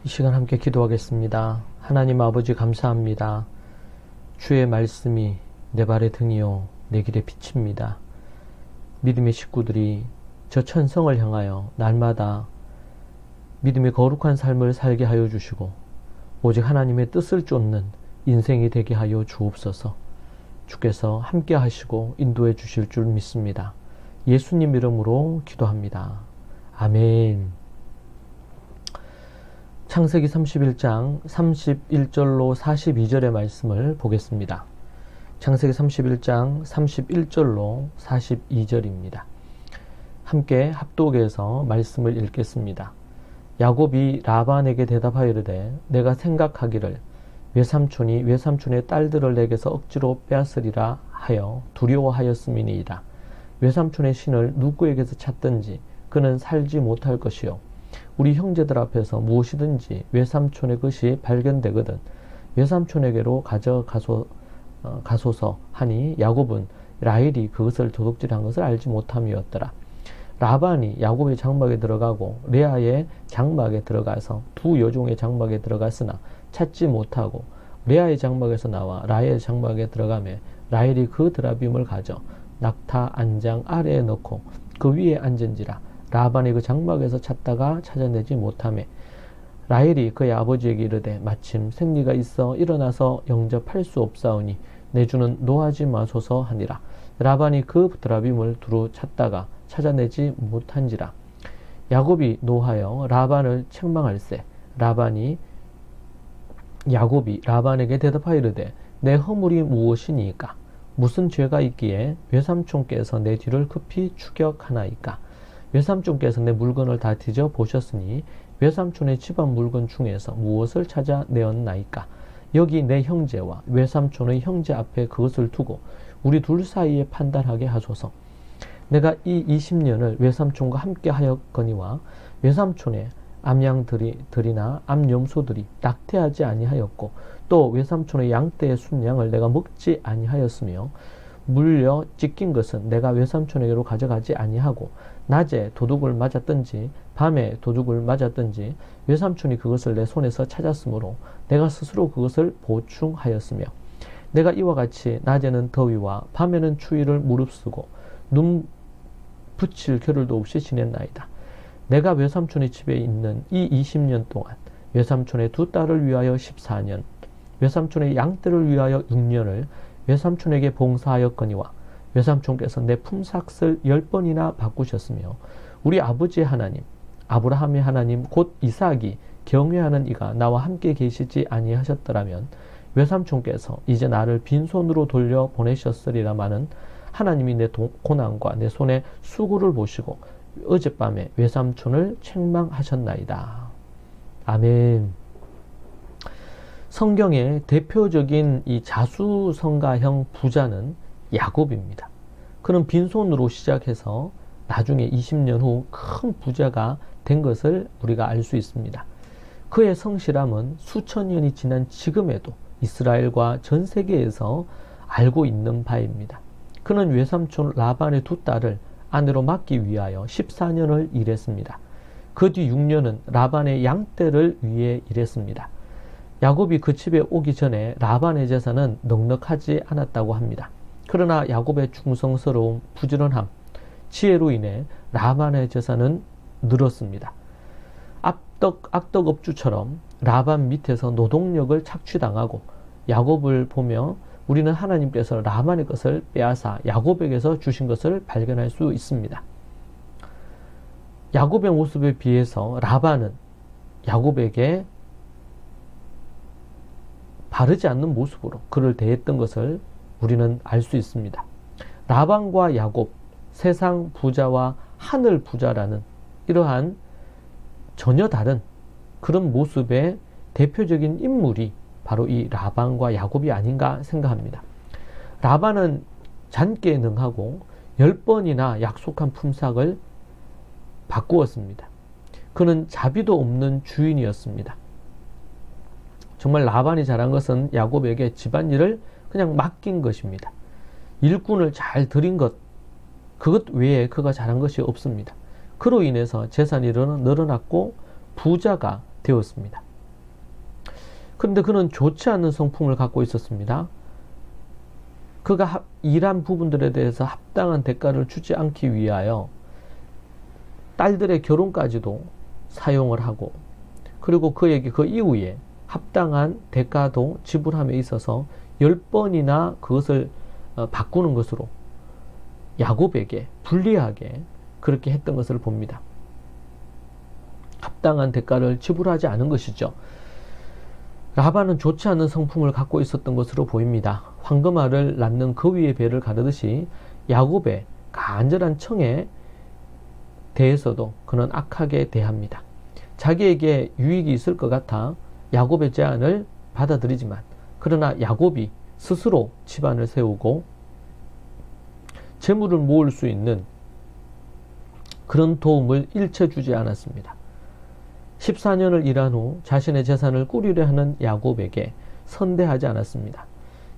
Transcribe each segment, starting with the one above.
이 시간 함께 기도하겠습니다. 하나님 아버지 감사합니다. 주의 말씀이 내 발의 등이요 내 길의 빛입니다. 믿음의 식구들이 저 천성을 향하여 날마다 믿음의 거룩한 삶을 살게 하여 주시고 오직 하나님의 뜻을 쫓는 인생이 되게 하여 주옵소서. 주께서 함께 하시고 인도해 주실 줄 믿습니다. 예수님 이름으로 기도합니다. 아멘. 창세기 31장 31절로 42절의 말씀을 보겠습니다. 창세기 31장 31절로 42절입니다. 함께 합독해서 말씀을 읽겠습니다. 야곱이 라반에게 대답하여 이르되 내가 생각하기를 외삼촌이 외삼촌의 딸들을 내게서 억지로 빼앗으리라 하여 두려워하였음이니이다. 외삼촌의 신을 누구에게서 찾든지 그는 살지 못할 것이요 우리 형제들 앞에서 무엇이든지 외삼촌의 것이 발견되거든 외삼촌에게로 가소서 하니 야곱은 라헬이 그것을 도둑질한 것을 알지 못함이었더라. 라반이 야곱의 장막에 들어가고 레아의 장막에 들어가서 두 여종의 장막에 들어갔으나 찾지 못하고 레아의 장막에서 나와 라헬의 장막에 들어가매 라헬이 그 드라빔을 가져 낙타 안장 아래에 넣고 그 위에 앉은지라. 라반이 그 장막에서 찾다가 찾아내지 못하매 라헬이 그의 아버지에게 이르되 마침 생리가 있어 일어나서 영접할 수 없사오니 내 주는 노하지 마소서 하니라. 라반이 그 드라빔을 두루 찾다가 찾아내지 못한지라. 야곱이 노하여 라반을 책망할세. 야곱이 라반에게 대답하여 이르되 내 허물이 무엇이니이까? 무슨 죄가 있기에 외삼촌께서 내 뒤를 급히 추격하나이까? 외삼촌께서 내 물건을 다 뒤져 보셨으니 외삼촌의 집안 물건 중에서 무엇을 찾아내었나이까? 여기 내 형제와 외삼촌의 형제 앞에 그것을 두고 우리 둘 사이에 판단하게 하소서. 내가 이 20년을 외삼촌과 함께 하였거니와 외삼촌의 암양들이나 암염소들이 낙태하지 아니하였고 또 외삼촌의 양떼의 순양을 내가 먹지 아니하였으며 물려 찢긴 것은 내가 외삼촌에게로 가져가지 아니하고 낮에 도둑을 맞았든지 밤에 도둑을 맞았든지 외삼촌이 그것을 내 손에서 찾았으므로 내가 스스로 그것을 보충하였으며 내가 이와 같이 낮에는 더위와 밤에는 추위를 무릅쓰고 눈 붙일 겨를도 없이 지냈나이다. 내가 외삼촌의 집에 있는 이 20년 동안 외삼촌의 두 딸을 위하여 14년 외삼촌의 양떼를 위하여 6년을 외삼촌에게 봉사하였거니와 외삼촌께서 내 품삯을 10번이나 바꾸셨으며 우리 아버지의 하나님 아브라함의 하나님 곧 이삭이 경외하는 이가 나와 함께 계시지 아니하셨더라면 외삼촌께서 이제 나를 빈손으로 돌려 보내셨으리라마는 하나님이 내 고난과 내 손의 수고를 보시고 어젯밤에 외삼촌을 책망하셨나이다. 아멘. 성경의 대표적인 이 자수성가형 부자는 야곱입니다. 그는 빈손으로 시작해서 나중에 20년 후 큰 부자가 된 것을 우리가 알 수 있습니다. 그의 성실함은 수천 년이 지난 지금에도 이스라엘과 전 세계에서 알고 있는 바입니다. 그는 외삼촌 라반의 두 딸을 아내로 맡기 위하여 14년을 일했습니다. 그 뒤 6년은 라반의 양떼를 위해 일했습니다. 야곱이 그 집에 오기 전에 라반의 재산은 넉넉하지 않았다고 합니다. 그러나 야곱의 충성스러움, 부지런함, 지혜로 인해 라반의 재산은 늘었습니다. 악덕업주처럼 라반 밑에서 노동력을 착취당하고 야곱을 보며 우리는 하나님께서 라반의 것을 빼앗아 야곱에게서 주신 것을 발견할 수 있습니다. 야곱의 모습에 비해서 라반은 야곱에게 바르지 않는 모습으로 그를 대했던 것을 우리는 알 수 있습니다. 라반과 야곱, 세상 부자와 하늘 부자라는 이러한 전혀 다른 그런 모습의 대표적인 인물이 바로 이 라반과 야곱이 아닌가 생각합니다. 라반은 잔꾀에 능하고 10번이나 약속한 품삯을 바꾸었습니다. 그는 자비도 없는 주인이었습니다. 정말 라반이 잘한 것은 야곱에게 집안일을 그냥 맡긴 것입니다. 일꾼을 잘 들인 것, 그것 외에 그가 잘한 것이 없습니다. 그로 인해서 재산이 늘어났고 부자가 되었습니다. 그런데 그는 좋지 않은 성품을 갖고 있었습니다. 그가 일한 부분들에 대해서 합당한 대가를 주지 않기 위하여 딸들의 결혼까지도 사용을 하고, 그리고 그에게 그 이후에 합당한 대가도 지불함에 있어서 10번이나 그것을 바꾸는 것으로 야곱에게 불리하게 그렇게 했던 것을 봅니다. 합당한 대가를 지불하지 않은 것이죠. 라반은 좋지 않은 성품을 갖고 있었던 것으로 보입니다. 황금알을 낳는 그 위의 배를 가르듯이 야곱의 간절한 청에 대해서도 그는 악하게 대합니다. 자기에게 유익이 있을 것 같아 야곱의 제안을 받아들이지만, 그러나 야곱이 스스로 집안을 세우고 재물을 모을 수 있는 그런 도움을 일체 주지 않았습니다. 14년을 일한 후 자신의 재산을 꾸리려 하는 야곱에게 선대하지 않았습니다.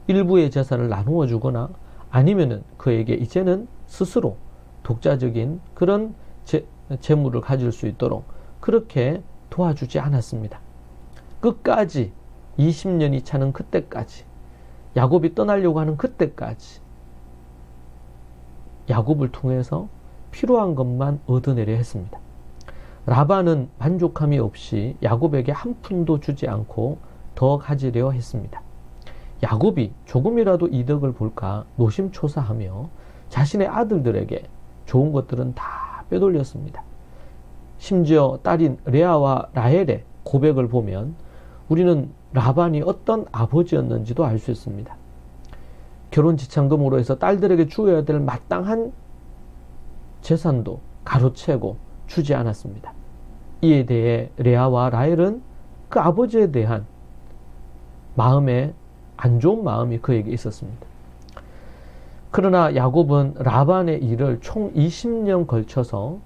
일부의 재산을 나누어 주거나 아니면은 그에게 이제는 스스로 독자적인 그런 재물을 가질 수 있도록 그렇게 도와주지 않았습니다. 끝까지 20년이 차는 그때까지, 야곱이 떠나려고 하는 그때까지 야곱을 통해서 필요한 것만 얻어내려 했습니다. 라반은 만족함이 없이 야곱에게 한 푼도 주지 않고 더 가지려 했습니다. 야곱이 조금이라도 이득을 볼까 노심초사하며 자신의 아들들에게 좋은 것들은 다 빼돌렸습니다. 심지어 딸인 레아와 라헬의 고백을 보면 우리는 라반이 어떤 아버지였는지도 알 수 있습니다. 결혼 지참금으로 해서 딸들에게 주어야 될 마땅한 재산도 가로채고 주지 않았습니다. 이에 대해 레아와 라헬은 그 아버지에 대한 마음에 안 좋은 마음이 그에게 있었습니다. 그러나 야곱은 라반의 일을 총 20년 걸쳐서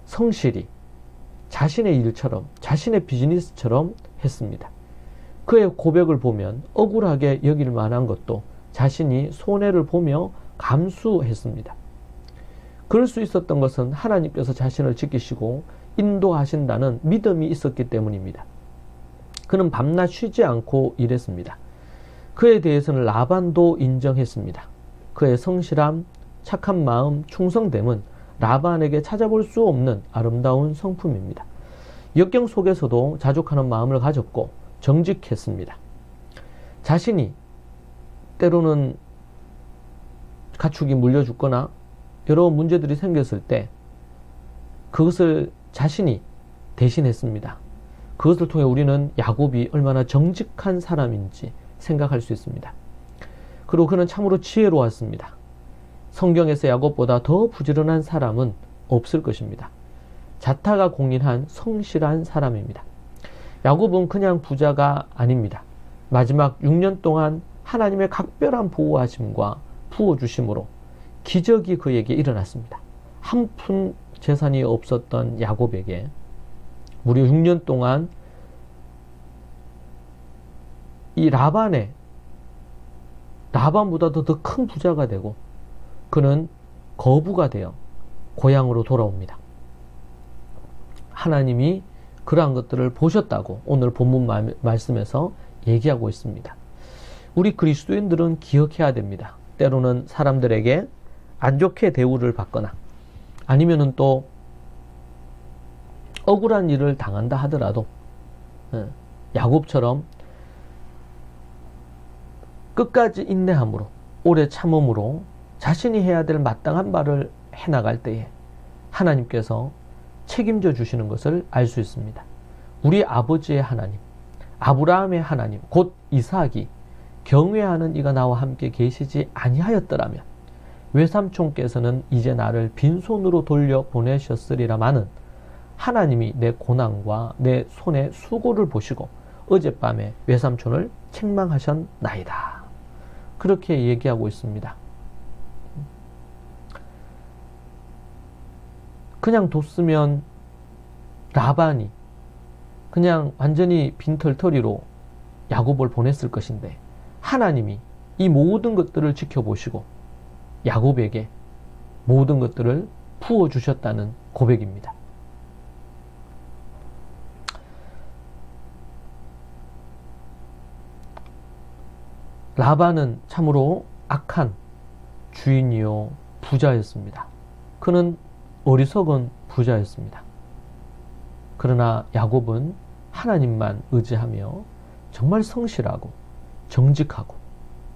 성실히 자신의 일처럼, 자신의 비즈니스처럼 했습니다. 그의 고백을 보면 억울하게 여길 만한 것도 자신이 손해를 보며 감수했습니다. 그럴 수 있었던 것은 하나님께서 자신을 지키시고 인도하신다는 믿음이 있었기 때문입니다. 그는 밤낮 쉬지 않고 일했습니다. 그에 대해서는 라반도 인정했습니다. 그의 성실함, 착한 마음, 충성됨은 라반에게 찾아볼 수 없는 아름다운 성품입니다. 역경 속에서도 자족하는 마음을 가졌고 정직했습니다. 자신이 때로는 가축이 물려죽거나 여러 문제들이 생겼을 때 그것을 자신이 대신했습니다. 그것을 통해 우리는 야곱이 얼마나 정직한 사람인지 생각할 수 있습니다. 그리고 그는 참으로 지혜로웠습니다. 성경에서 야곱보다 더 부지런한 사람은 없을 것입니다. 자타가 공인한 성실한 사람입니다. 야곱은 그냥 부자가 아닙니다. 마지막 6년 동안 하나님의 각별한 보호하심과 부어주심으로 기적이 그에게 일어났습니다. 한 푼 재산이 없었던 야곱에게 무려 6년 동안 이 라반보다도 더 큰 부자가 되고 그는 거부가 되어 고향으로 돌아옵니다. 하나님이 그러한 것들을 보셨다고 오늘 본문 말씀에서 얘기하고 있습니다. 우리 그리스도인들은 기억해야 됩니다. 때로는 사람들에게 안 좋게 대우를 받거나 아니면은 또 억울한 일을 당한다 하더라도 야곱처럼 끝까지 인내함으로 오래 참음으로 자신이 해야 될 마땅한 바를 해나갈 때에 하나님께서 책임져 주시는 것을 알 수 있습니다. 우리 아버지의 하나님, 아브라함의 하나님, 곧 이삭이 경외하는 이가 나와 함께 계시지 아니하였더라면 외삼촌께서는 이제 나를 빈손으로 돌려보내셨으리라마는 하나님이 내 고난과 내 손의 수고를 보시고 어젯밤에 외삼촌을 책망하셨나이다. 그렇게 얘기하고 있습니다. 그냥 뒀으면 라반이 그냥 완전히 빈털터리로 야곱을 보냈을 것인데 하나님이 이 모든 것들을 지켜보시고 야곱에게 모든 것들을 부어주셨다는 고백입니다. 라반은 참으로 악한 주인이요 부자였습니다. 그는 어리석은 부자였습니다. 그러나 야곱은 하나님만 의지하며 정말 성실하고 정직하고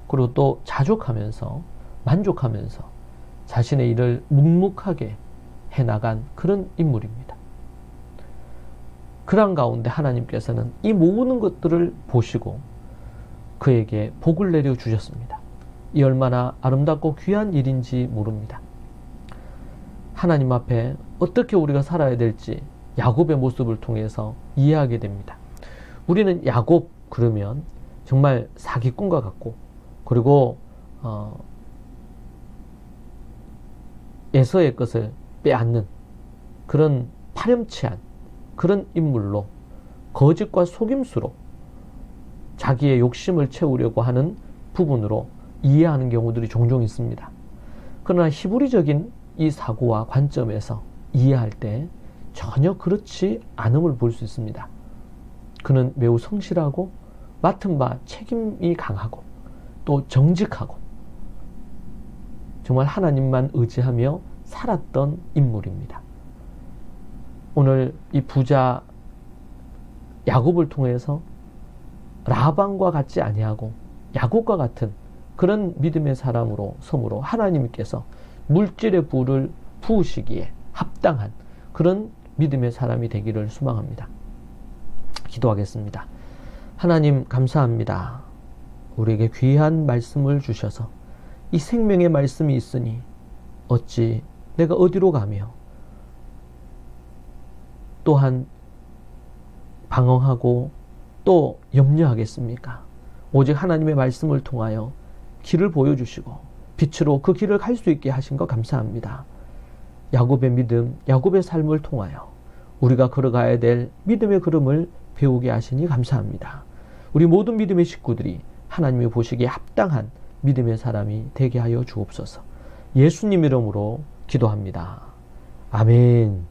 그리고 또 자족하면서 만족하면서 자신의 일을 묵묵하게 해나간 그런 인물입니다. 그런 가운데 하나님께서는 이 모든 것들을 보시고 그에게 복을 내려 주셨습니다. 이 얼마나 아름답고 귀한 일인지 모릅니다. 하나님 앞에 어떻게 우리가 살아야 될지 야곱의 모습을 통해서 이해하게 됩니다. 우리는 야곱 그러면 정말 사기꾼과 같고 그리고 에서의 것을 빼앗는 그런 파렴치한 그런 인물로 거짓과 속임수로 자기의 욕심을 채우려고 하는 부분으로 이해하는 경우들이 종종 있습니다. 그러나 히브리적인 이 사고와 관점에서 이해할 때 전혀 그렇지 않음을 볼 수 있습니다. 그는 매우 성실하고 맡은 바 책임이 강하고 또 정직하고 정말 하나님만 의지하며 살았던 인물입니다. 오늘 이 부자 야곱을 통해서 라반과 같지 아니하고 야곱과 같은 그런 믿음의 사람으로 섬으로 하나님께서 물질의 부를 부으시기에 합당한 그런 믿음의 사람이 되기를 소망합니다. 기도하겠습니다. 하나님 감사합니다. 우리에게 귀한 말씀을 주셔서 이 생명의 말씀이 있으니 어찌 내가 어디로 가며 또한 방황하고 또 염려하겠습니까? 오직 하나님의 말씀을 통하여 길을 보여주시고 빛으로 그 길을 갈 수 있게 하신 것 감사합니다. 야곱의 믿음, 야곱의 삶을 통하여 우리가 걸어가야 될 믿음의 걸음을 배우게 하시니 감사합니다. 우리 모든 믿음의 식구들이 하나님이 보시기에 합당한 믿음의 사람이 되게 하여 주옵소서. 예수님 이름으로 기도합니다. 아멘.